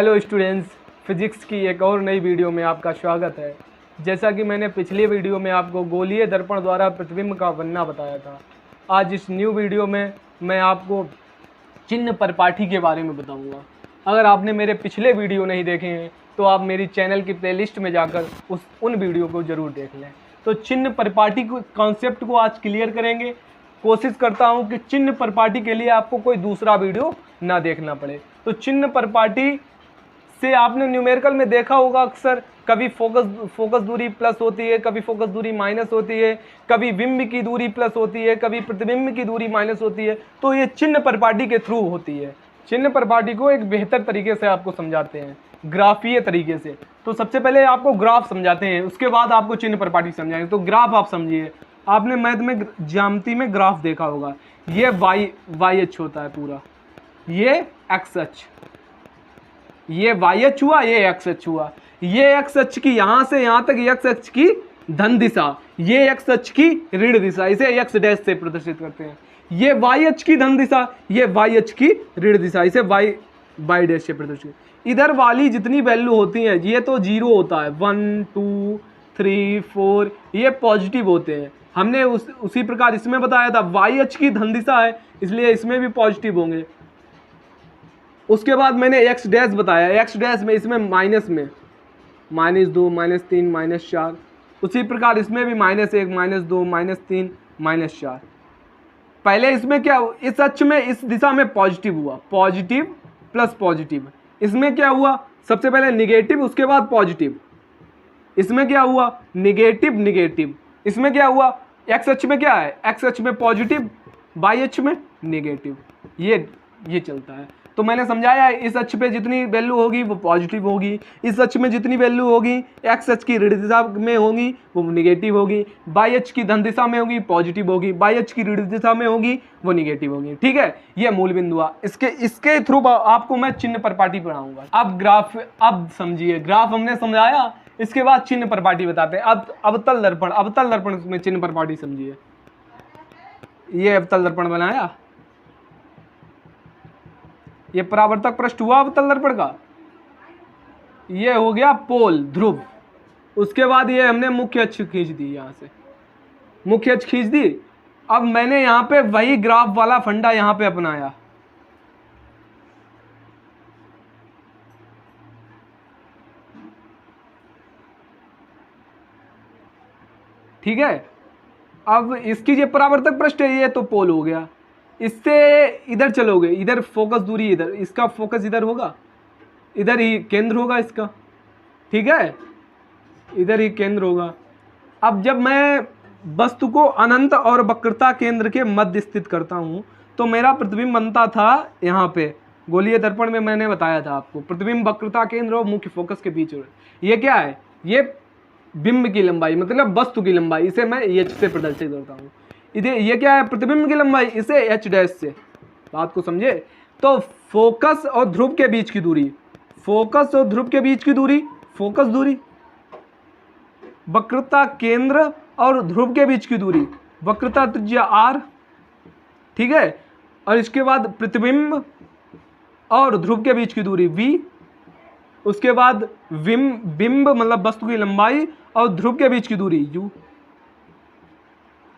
Hello students, physics की एक और नई वीडियो में आपका स्वागत है। जैसा कि मैंने पिछली वीडियो में आपको गोलीय दर्पण द्वारा प्रतिबिंब का बनना बताया था, आज इस न्यू वीडियो में मैं आपको चिन्ह परिपाटी के बारे में बताऊंगा। अगर आपने मेरे पिछले वीडियो नहीं देखे हैं तो आप मेरी चैनल की प्लेलिस्ट में जाकर उन वीडियो को ज़रूर देख लें। तो चिन्ह परिपाटी को कॉन्सेप्ट को आज क्लियर करेंगे। कोशिश करता हूं कि चिन्ह परिपाटी के लिए आपको कोई दूसरा वीडियो ना देखना पड़े। तो चिन्ह परिपाटी से आपने न्यूमेरिकल में देखा होगा, अक्सर कभी फोकस दूरी प्लस होती है, कभी फोकस दूरी माइनस होती है, कभी बिंब की दूरी प्लस होती है, कभी प्रतिबिंब की दूरी माइनस होती है। तो ये चिन्ह परिपाटी के थ्रू होती है। चिन्ह परिपाटी को एक बेहतर तरीके से आपको समझाते हैं, ग्राफीय तरीके से। तो सबसे पहले आपको ग्राफ समझाते हैं, उसके बाद आपको चिन्ह परिपाटी समझाएंगे। तो ग्राफ आप समझिए, आपने मैथ में ज्यामिति में ग्राफ देखा होगा। ये वाई अक्ष होता है पूरा, ये एक्स अक्ष, ये वाई अक्ष हुआ, ये एक्स अक्ष हुआ। ये एक्स अक्ष की यहां से यहां तक एक्स अक्ष की धन दिशा, ये एक्स अक्ष की ऋण दिशा, इसे एक्स डैश से प्रदर्शित करते हैं। ये वाई अक्ष की धन दिशा, ये वाई अक्ष की ऋण दिशा, इसे वाई डैश से प्रदर्शित। इधर वाली जितनी वैल्यू होती हैं, ये तो 0 होता है, 1 2 3 4, ये पॉजिटिव होते हैं। हमने उसी प्रकार इसमें बताया था, वाई अक्ष की धन दिशा है इसलिए इसमें भी पॉजिटिव होंगे। उसके बाद मैंने एक्स डैश बताया, एक्स डैश में इसमें माइनस में -2 -3 -4, उसी प्रकार इसमें भी -1 -2 -3 -4। पहले इसमें क्या, इस अक्ष में इस दिशा में पॉजिटिव हुआ, पॉजिटिव प्लस पॉजिटिव। इसमें क्या हुआ, सबसे पहले निगेटिव, उसके बाद पॉजिटिव। इसमें क्या हुआ, निगेटिव निगेटिव। इसमें क्या हुआ, एक्स अक्ष में क्या है, एक्स अक्ष में पॉजिटिव, वाई अक्ष में निगेटिव। ये चलता है। तो मैंने समझाया, इस अक्ष पे जितनी वैल्यू होगी वो पॉजिटिव होगी, इस अक्ष में जितनी वैल्यू होगी एक्स अक्ष की ऋण दिशा में होगी वो निगेटिव होगी, वाई अक्ष की धन दिशा में होगी पॉजिटिव होगी, वाई अक्ष की ऋण दिशा में होगी वो निगेटिव होगी। ठीक है, ये मूल बिंदु हुआ। इसके थ्रू आपको मैं चिन्ह परिपाटी पढ़ाऊंगा। अब ग्राफ, अब समझिए, ग्राफ हमने समझाया, इसके बाद चिन्ह परिपाटी बताते हैं। अब अवतल दर्पण में चिन्ह परिपाटी समझिए। ये अवतल दर्पण बनाया, ये परावर्तक पृष्ठ हुआ अवतल दर्पण का, ये हो गया पोल ध्रुव। उसके बाद ये हमने मुख्य अक्ष खींच दी, यहां से मुख्य अक्ष खींच दी। अब मैंने यहां पे वही ग्राफ वाला फंडा यहां पे अपनाया। ठीक है, अब इसकी ये परावर्तक पृष्ठ है, ये तो पोल हो गया। इससे इधर चलोगे, इधर फोकस दूरी, इधर इसका फोकस इधर होगा, इधर ही केंद्र होगा इसका। ठीक है, इधर ही केंद्र होगा। अब जब मैं वस्तु को अनंत और वक्रता केंद्र के मध्य स्थित करता हूं तो मेरा प्रतिबिंब बनता था यहाँ पे। गोलीय दर्पण में मैंने बताया था आपको, प्रतिबिंब वक्रता केंद्र और मुख्य फोकस के बीच। ये क्या है, ये बिंब की लंबाई, मतलब वस्तु की लंबाई, इसे मैं एच से प्रदर्शित करता हूँ। इधर ये क्या है, प्रतिबिंब की लंबाई, इसे एच डैश से। बात को समझे। तो फोकस और ध्रुव के बीच की दूरी, फोकस और ध्रुव के बीच की दूरी फोकस दूरी, वक्रता केंद्र और ध्रुव के बीच की दूरी वक्रता त्रिज्या r। ठीक है, और इसके बाद प्रतिबिंब और ध्रुव के बीच की दूरी v। उसके बाद बिंब मतलब वस्तु की लंबाई और ध्रुव के बीच की दूरी u।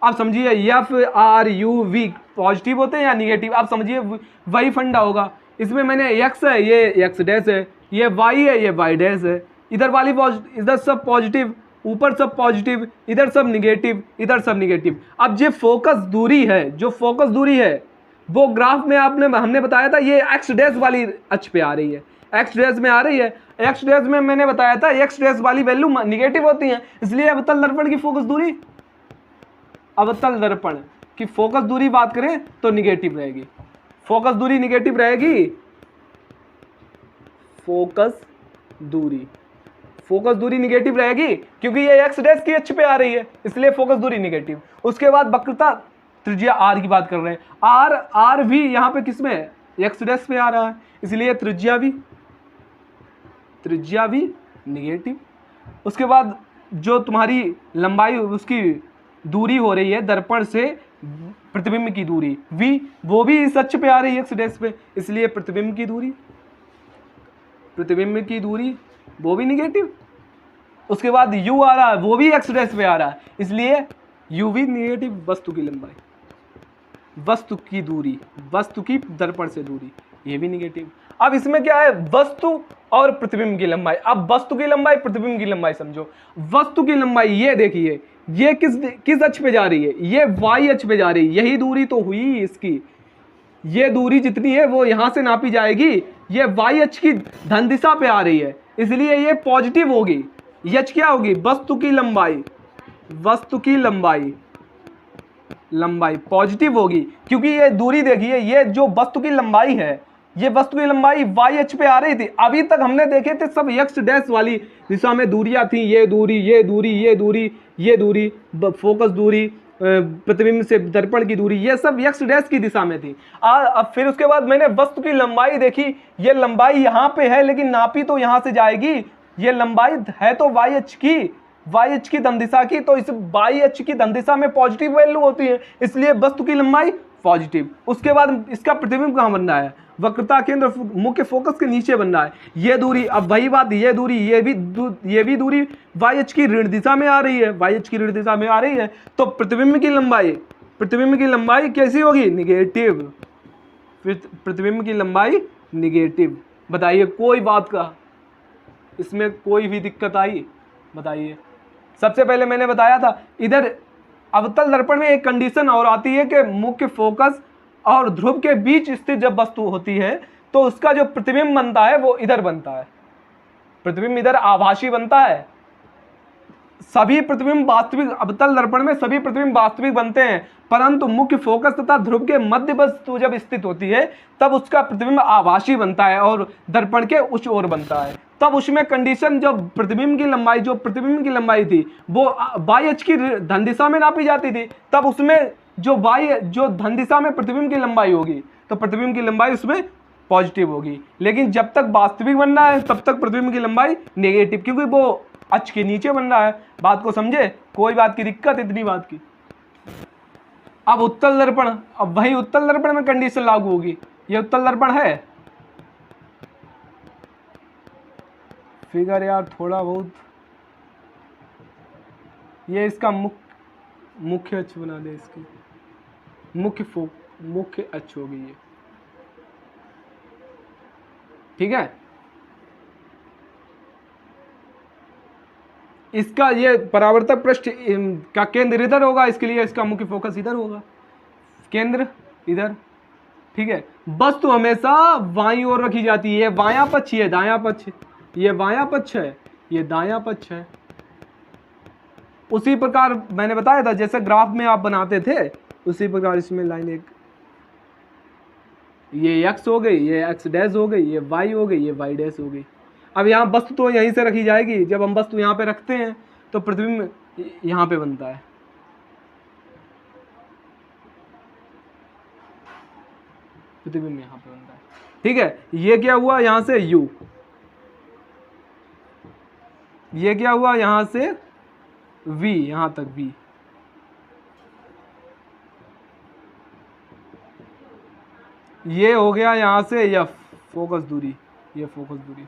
आप समझिए, F R you V positive होते हैं या निगेटिव, आप समझिए वही फंडा होगा। इसमें मैंने एक्स है, ये एक्स डैश है, ये वाई है, ये वाई डैश है। इधर वाली इधर सब पॉजिटिव, ऊपर सब पॉजिटिव, इधर सब निगेटिव, इधर सब निगेटिव। अब जो फोकस दूरी है, जो फोकस दूरी है वो ग्राफ में हमने बताया था, ये एक्स डैश वाली अक्ष पे आ रही है, एक्स डैश में आ रही है। एक्स डैश में मैंने बताया था एक्स डैश वाली वैल्यू निगेटिव होती है, इसलिए अवतल दर्पण की फोकस दूरी, अवतल दर्पण की फोकस दूरी बात करें तो निगेटिव रहेगी। फोकस दूरी निगेटिव रहेगी, फोकस दूरी निगेटिव रहेगी क्योंकि ये एक्स डैश की अक्ष पे आ रही है, इसलिए फोकस दूरी निगेटिव। उसके बाद वक्रता त्रिज्या r की बात कर रहे हैं। r भी यहाँ पे किस में है, एक्स डैश पे आ रहा है, इसलिए त्रिज्या भी निगेटिव। उसके बाद जो तुम्हारी लंबाई, उसकी दूरी हो रही है दर्पण से प्रतिबिंब की दूरी v, वो भी इस अक्ष पे आ रही है एक्स डैश पे, इसलिए प्रतिबिंब की दूरी। प्रतिबिंब की दूरी वो भी निगेटिव, उसके बाद u आ रहा है वो भी x डैश पे आ रहा है, इसलिए u भी निगेटिव। वस्तु की लंबाई, वस्तु की दूरी, वस्तु की दर्पण से दूरी, ये भी निगेटिव। अब इसमें क्या है, वस्तु और प्रतिबिंब की लंबाई। अब वस्तु की लंबाई प्रतिबिंब की लंबाई समझो। वस्तु की लंबाई ये देखिए, ये किस अक्ष पे जा रही है, ये y अक्ष पे जा रही है, यही दूरी तो हुई इसकी। ये दूरी जितनी है वो यहां से नापी जाएगी, ये y अक्ष की धन दिशा पे आ रही है, इसलिए ये पॉजिटिव होगी। ये क्या होगी, वस्तु की लंबाई, वस्तु की लंबाई, लंबाई पॉजिटिव होगी, क्योंकि ये दूरी देखिए, ये जो वस्तु की लंबाई है, ये वस्तु की लंबाई y अक्ष पे आ रही थी। अभी तक हमने देखे थे सब x डैश वाली दिशा में दूरियां थी, ये दूरी, ये दूरी, ये दूरी, ये दूरी, फोकस दूरी, प्रतिबिंब से दर्पण की दूरी, ये सब x डैश की दिशा में थी। अब फिर उसके बाद मैंने वस्तु की लंबाई देखी, ये लंबाई यहाँ पे है लेकिन नापी तो यहाँ से जाएगी, ये लंबाई है तो y अक्ष की धन दिशा की, तो इस y अक्ष की धन दिशा में पॉजिटिव वैल्यू होती है, इसलिए वस्तु की लंबाई पॉजिटिव। उसके बाद इसका प्रतिबिंब कहाँ बन रहा है, वक्रता केंद्र मुख्य फोकस के नीचे बन रहा है। ये दूरी, अब वही बात, ये दूरी, ये भी दूरी y अक्ष की ऋण दिशा में आ रही है, y अक्ष की ऋण दिशा में आ रही है, तो प्रतिबिंब की लंबाई कैसी होगी, निगेटिव। फिर प्रतिबिंब की लंबाई निगेटिव। बताइए कोई बात का इसमें कोई भी दिक्कत आई, बताइए। सबसे पहले मैंने बताया था, इधर अवतल दर्पण में एक कंडीशन और आती है कि मुख्य फोकस और ध्रुव के बीच स्थित जब वस्तु होती है तो उसका जो प्रतिबिंब बनता है वो इधर बनता है, प्रतिबिंब इधर आभासी बनता है। सभी प्रतिबिंब वास्तविक, अवतल दर्पण में सभी प्रतिबिंब वास्तविक बनते हैं, परंतु मुख्य फोकस तथा ध्रुव के मध्य वस्तु जब स्थित होती है तब उसका प्रतिबिंब आभासी बनता है और दर्पण के उच्च ओर बनता है। तब उसमें कंडीशन, जब प्रतिबिंब की लंबाई थी वो y अक्ष की धन दिशा में नापी जाती थी, तब उसमें जो धन दिशा में प्रतिबिंब की लंबाई होगी तो प्रतिबिंब की लंबाई उसमें पॉजिटिव होगी। लेकिन जब तक वास्तविक बनना है तब तक प्रतिबिंब की लंबाई नेगेटिव, क्योंकि वो अक्ष के नीचे बन रहा है। बात को समझे, कोई बात की दिक्कत, इतनी बात की। अब उत्तल दर्पण, अब वही उत्तल दर्पण में कंडीशन लागू होगी। ये उत्तल दर्पण है, फिगर यार थोड़ा बहुत, ये इसका मुख्य अक्ष बना दे, इसकी मुख्य अक्ष होगी ये, ठीक है। इसका ये परावर्तक पृष्ठ का केंद्र इधर होगा, इसके लिए इसका मुख्य फोकस इधर होगा, केंद्र इधर, ठीक है। वस्तु हमेशा बाईं ओर रखी जाती है, बायां पक्ष, ये दायां पक्ष, ये बायां पक्ष है, ये दायां पक्ष है। उसी प्रकार मैंने बताया था, जैसे ग्राफ में आप बनाते थे उसी प्रकार इसमें लाइन एक, ये x हो गई, ये x डैश हो गई, ये y हो गई, ये y डैश हो गई। अब यहाँ वस्तु तो यहीं से रखी जाएगी, जब हम वस्तु यहाँ पे रखते हैं तो प्रतिबिंब यहाँ पे बनता है, प्रतिबिंब यहाँ पे बनता है, ठीक है। ये क्या हुआ, यहाँ से u, ये क्या हुआ, यहाँ से v, यहाँ तक v, ये हो गया यहाँ से f फोकस दूरी, ये फोकस दूरी,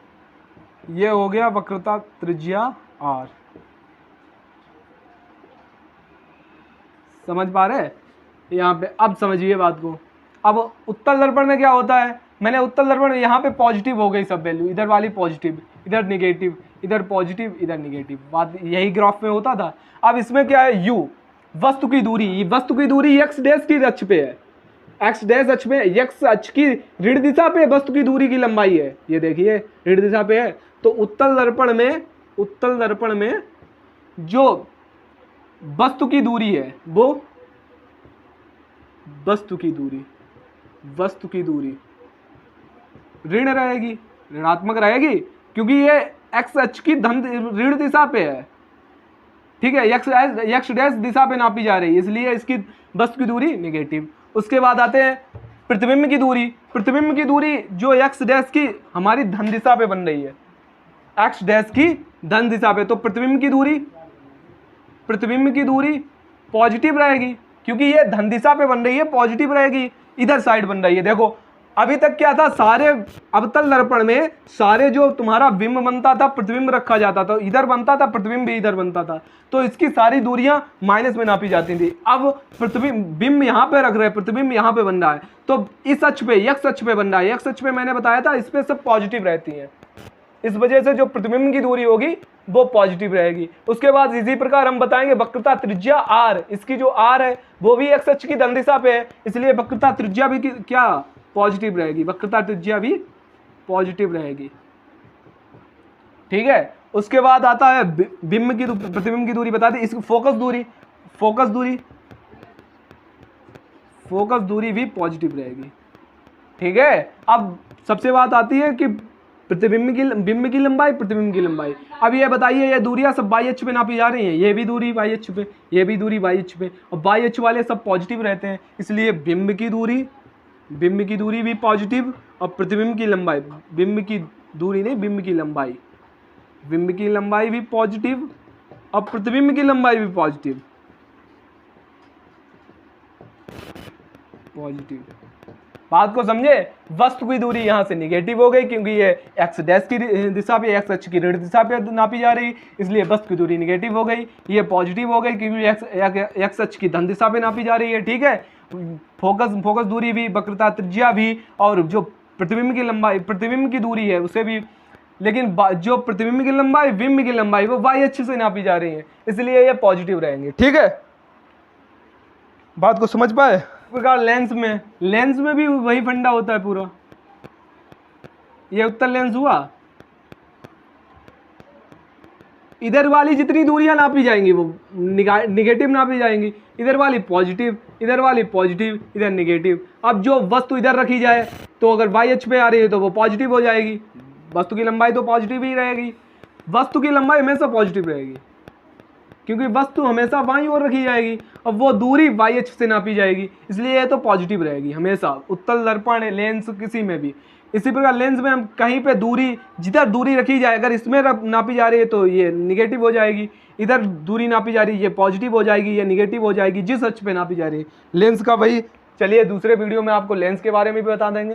ये हो गया वक्रता त्रिज्या r। समझ पा रहे यहाँ पे, अब समझिए बात को। अब उत्तल दर्पण में क्या होता है, मैंने उत्तल दर्पण में यहाँ पे पॉजिटिव हो गई सब वैल्यू, इधर वाली पॉजिटिव, इधर निगेटिव, इधर पॉजिटिव, इधर निगेटिव, बात यही ग्राफ में होता था। अब इसमें क्या है, u, वस्तु की दूरी x डैश की अक्ष पे है, x डैश अक्ष में, x अक्ष की ऋण दिशा पे वस्तु की दूरी की लंबाई है, ये देखिए ऋण दिशा पे है। तो उत्तल दर्पण में जो वस्तु की दूरी है वो वस्तु की दूरी ऋण रहेगी, ऋणात्मक रहेगी, क्योंकि ये x अक्ष की ऋण दिशा पे है, ठीक है, x डैश दिशा पे नापी जा रही है, इसलिए इसकी वस्तु की दूरी नेगेटिव। उसके बाद आते हैं प्रतिबिंब की दूरी जो x डैश की हमारी धन दिशा पे बन रही है, x डैश की धन दिशा पे, तो प्रतिबिंब की दूरी पॉजिटिव रहेगी, क्योंकि ये धन दिशा पे बन रही है, पॉजिटिव रहेगी, इधर साइड बन रही है। देखो अभी तक क्या था, सारे अवतल दर्पण में सारे जो तुम्हारा बिंब बनता था, प्रतिबिंब रखा जाता था, इधर बनता था प्रतिबिंब भी इधर बनता था, तो इसकी सारी दूरियां माइनस में नापी जाती थी। अब प्रतिबिंब बिंब यहाँ पे रख रहे हैं, प्रतिबिंब यहाँ पे बन रहा है, तो इस अक्ष पे एक्स अक्ष पे बन रहा है, एक्स अक्ष पे मैंने बताया था इस पे सब पॉजिटिव रहती हैं, इस वजह से जो प्रतिबिंब की दूरी होगी वो पॉजिटिव रहेगी। उसके बाद इसी प्रकार हम बताएंगे वक्रता त्रिज्या आर, इसकी जो आर है वो भी एक्स अक्ष की धन दिशा पे है, इसलिए वक्रता त्रिज्या भी क्या पॉजिटिव रहेगी, वक्रता त्रिज्या भी पॉजिटिव रहेगी। ठीक है, उसके बाद आता है बिंब की प्रतिबिंब की दूरी बता दी, इसकी फोकस दूरी, फोकस दूरी भी पॉजिटिव रहेगी। ठीक है, अब सबसे बात आती है कि बिंब की लंबाई, प्रतिबिंब की लंबाई। अब ये बताइए, ये दूरियां सब बाई अक्ष पे नापी जा रही हैं, ये भी दूरी बाई अक्ष पे, ये भी दूरी बाई अक्ष पे, और बाई अक्ष वाले सब पॉजिटिव रहते हैं, इसलिए बिंब की दूरी भी पॉजिटिव, और प्रतिबिंब की लंबाई, बिंब की दूरी नहीं, बिंब की लंबाई भी पॉजिटिव, और प्रतिबिंब की लंबाई भी पॉजिटिव। बात को समझे। वस्तु की दूरी यहाँ से निगेटिव हो गई क्योंकि ये एक्स डैश की दिशा पे, एक्स अक्ष की ऋण दिशा पे नापी जा रही, इसलिए वस्तु की दूरी निगेटिव हो गई। ये पॉजिटिव हो गई क्योंकि एक्स अक्ष की धन दिशा पे नापी जा रही है। ठीक है, फोकस दूरी भी, वक्रता त्रिज्या भी, और जो प्रतिबिंब की लंबाई, प्रतिबिंब की दूरी है उसे भी, लेकिन जो प्रतिबिंब की लंबाई, बिंब की लंबाई वो वाई अक्ष से नापी जा रही है, इसलिए ये पॉजिटिव रहेंगे। ठीक है, बात को समझ पाए। प्रकार लेंस में भी वही फंडा होता है पूरा। ये उत्तल लेंस हुआ, इधर वाली जितनी दूरियां नापी जाएंगी वो निगेटिव नापी जाएंगी, इधर वाली पॉजिटिव, इधर वाली पॉजिटिव, इधर निगेटिव। अब जो वस्तु इधर रखी जाए तो अगर वाई अक्ष पे आ रही है तो वो पॉजिटिव हो जाएगी, वस्तु की लंबाई तो पॉजिटिव ही रहेगी, वस्तु की लंबाई हमेशा पॉजिटिव रहेगी क्योंकि वस्तु हमेशा बाईं ओर रखी जाएगी और वो दूरी वाई अक्ष से नापी जाएगी, इसलिए ये तो पॉजिटिव रहेगी हमेशा, उत्तल दर्पण, लेंस, किसी में भी। इसी प्रकार लेंस में हम कहीं पे दूरी, जिधर दूरी रखी जाए, अगर इसमें नापी जा रही है तो ये निगेटिव हो जाएगी, इधर दूरी नापी जा रही है ये पॉजिटिव हो जाएगी, ये निगेटिव हो जाएगी, जिस अक्ष पे नापी जा रही है। लेंस का वही, चलिए दूसरे वीडियो में आपको लेंस के बारे में भी बता देंगे।